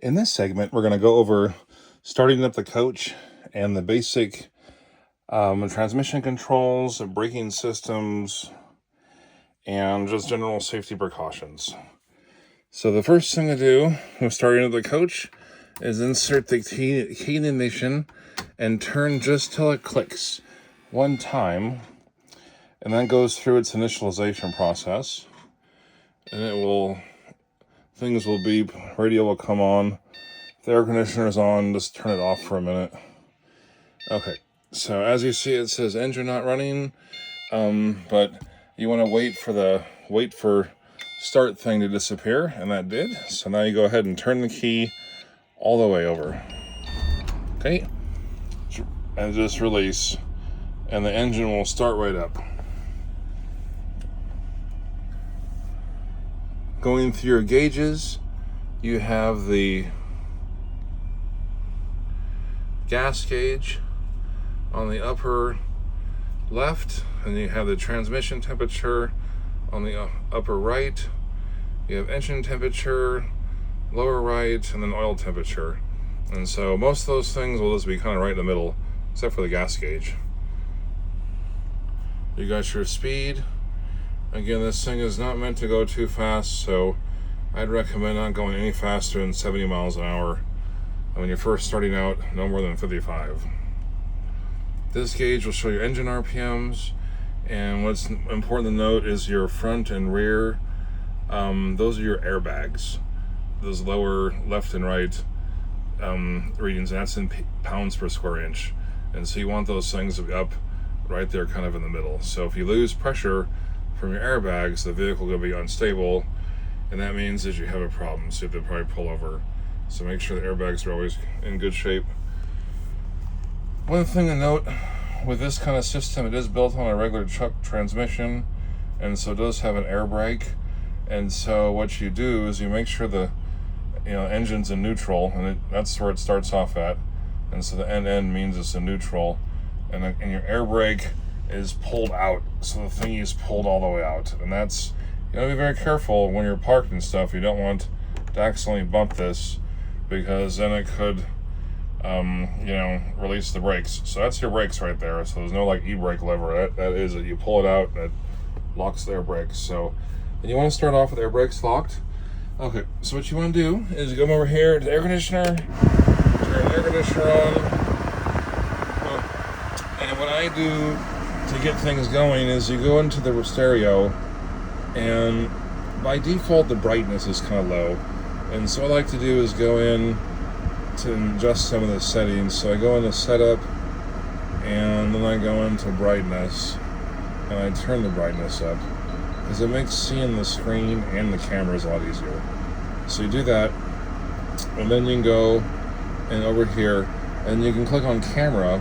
In this segment, we're going to go over starting up the coach and the basic transmission controls, braking systems, and just general safety precautions. So the first thing to do when starting up the coach is insert the key in the ignition and turn just till it clicks one time, and that goes through its initialization process, and things will beep, radio will come on. If the air conditioner is on, just turn it off for a minute. Okay, so as you see, it says engine not running, but you want to wait for start thing to disappear, and that did. So now you go ahead and turn the key all the way over. Okay, and just release, and the engine will start right up. Going through your gauges, you have the gas gauge on the upper left, and you have the transmission temperature on the upper right. You have engine temperature, lower right, and then oil temperature. And so most of those things will just be kind of right in the middle, except for the gas gauge. You got your speed. Again, this thing is not meant to go too fast, so I'd recommend not going any faster than 70 miles an hour. And when you're first starting out, no more than 55. This gauge will show your engine RPMs, and what's important to note is your front and rear. Those are your airbags. Those lower left and right readings, and that's in pounds per square inch. And so you want those things to be up right there, kind of in the middle. So if you lose pressure from your airbags, the vehicle will be unstable, and that means that you have a problem, so you have to probably pull over. So make sure the airbags are always in good shape. One thing to note with this kind of system, it is built on a regular truck transmission, and so it does have an air brake. And so what you do is you make sure the engine's in neutral, and that's where it starts off at. And so the end means it's in neutral, and your air brake is pulled out, so the thingy is pulled all the way out. And that's, you gotta be very careful when you're parked and stuff. You don't want to accidentally bump this, because then it could release the brakes. So that's your brakes right there. So there's no like e-brake lever. That is it. You pull it out and it locks the air brakes. So and you want to start off with air brakes locked. Okay, so what you want to do is you come over here to the air conditioner, turn the air conditioner on. And what I do to get things going is you go into the stereo, and by default the brightness is kind of low. And so what I like to do is go in to adjust some of the settings. So I go into setup, and then I go into brightness, and I turn the brightness up, because it makes seeing the screen and the cameras a lot easier. So you do that, and then you can go and over here, and you can click on camera,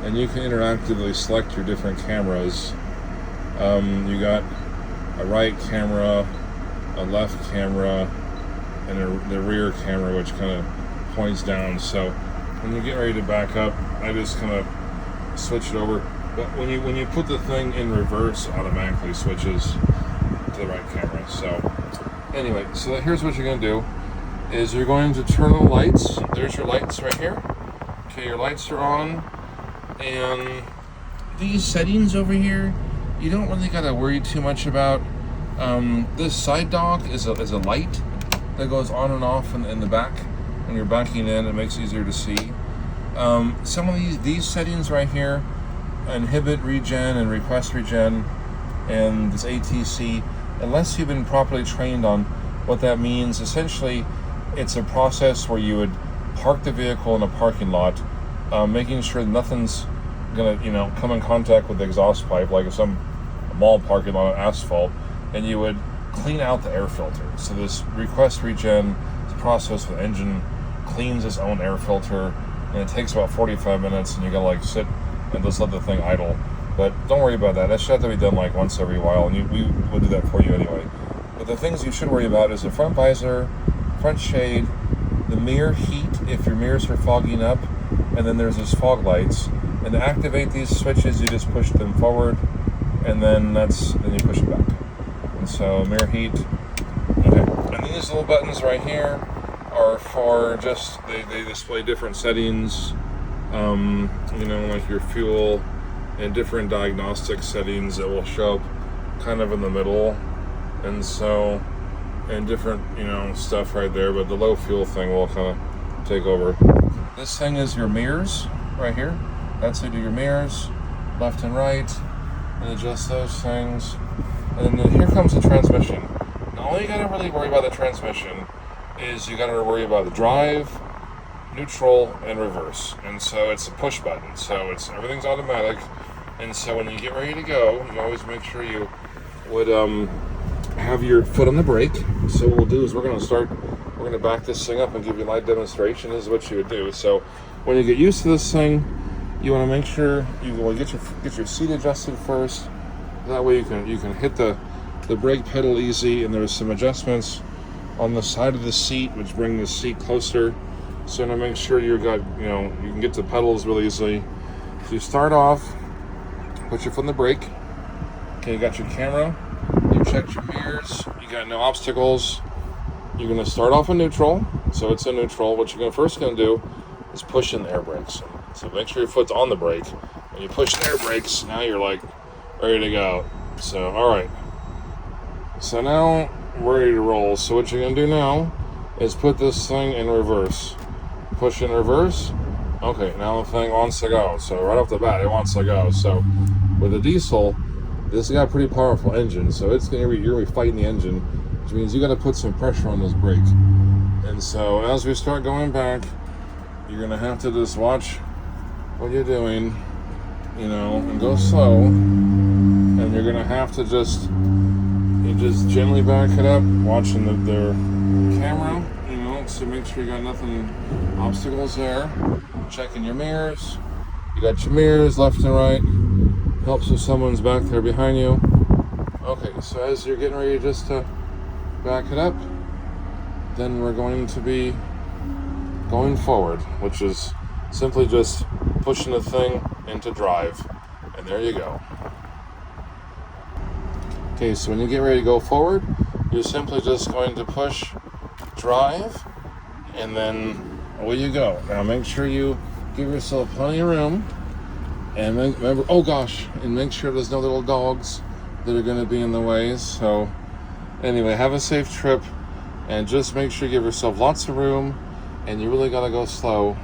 and you can interactively select your different cameras. You got a right camera, a left camera, and the rear camera, which kind of points down. So when you get ready to back up, I just kind of switch it over. But when you put the thing in reverse, it automatically switches to the right camera. So anyway, so here's what you're going to do, is you're going to turn on the lights. There's your lights right here. Okay, your lights are on. And these settings over here, you don't really got to worry too much about. This side dock is a light that goes on and off in the back. When you're backing in, it makes it easier to see. Some of these settings right here, inhibit regen and request regen, and this ATC, unless you've been properly trained on what that means, essentially it's a process where you would park the vehicle in a parking lot, making sure that nothing's gonna come in contact with the exhaust pipe, like if some mall parking lot on asphalt, and you would clean out the air filter. So this request regen is a process where the engine cleans its own air filter, and it takes about 45 minutes, and you gotta sit and just let the thing idle. But don't worry about that. That should have to be done like once every while, and we will do that for you anyway. But the things you should worry about is the front visor, front shade, the mirror heat if your mirrors are fogging up, and then there's these fog lights. And to activate these switches, you just push them forward, and then you push it back. And so mirror heat. Okay. And these little buttons right here are for just, they display different settings, like your fuel and different diagnostic settings that will show up kind of in the middle. And so, and different, stuff right there, but the low fuel thing will kind of take over. This thing is your mirrors right here. That's how you do your mirrors, left and right, and adjust those things. And then here comes the transmission. Now, all you gotta really worry about the transmission is you gotta worry about the drive, neutral, and reverse. And so it's a push button, so everything's automatic. And so when you get ready to go, you always make sure you would have your foot on the brake. So what we'll do is we're gonna back this thing up and give you a light demonstration. This is what you would do. So when you get used to this thing, you want to make sure you will get your seat adjusted first. That way you can hit the brake pedal easy, and there's some adjustments on the side of the seat which bring the seat closer. So to make sure you can get the pedals really easily. So you start off, put your foot on the brake. Okay, you got your camera. You checked your mirrors, you got no obstacles. You're going to start off in neutral, so it's in neutral. What you're first going to do is push in the air brakes. So make sure your foot's on the brake. When you push the air brakes, now you're like ready to go. So, all right. So now we're ready to roll. So what you're going to do now is put this thing in reverse. Push in reverse. Okay, now the thing wants to go. So right off the bat, it wants to go. So with a diesel, this has got a pretty powerful engine, so you're gonna be fighting the engine, which means you got to put some pressure on this brake. And so as we start going back, you're gonna have to just watch what you're doing, and go slow. And you're gonna have to just gently back it up, watching their camera, so make sure you got nothing, obstacles there. Checking your mirrors. You got your mirrors left and right. Helps if someone's back there behind you. Okay, so as you're getting ready just to back it up, then we're going to be going forward, which is simply just pushing the thing into drive. And there you go. Okay, so when you get ready to go forward, you're simply just going to push drive, and then away you go. Now make sure you give yourself plenty of room. And remember, and make sure there's no little dogs that are going to be in the way. So anyway, have a safe trip, and just make sure you give yourself lots of room, and you really got to go slow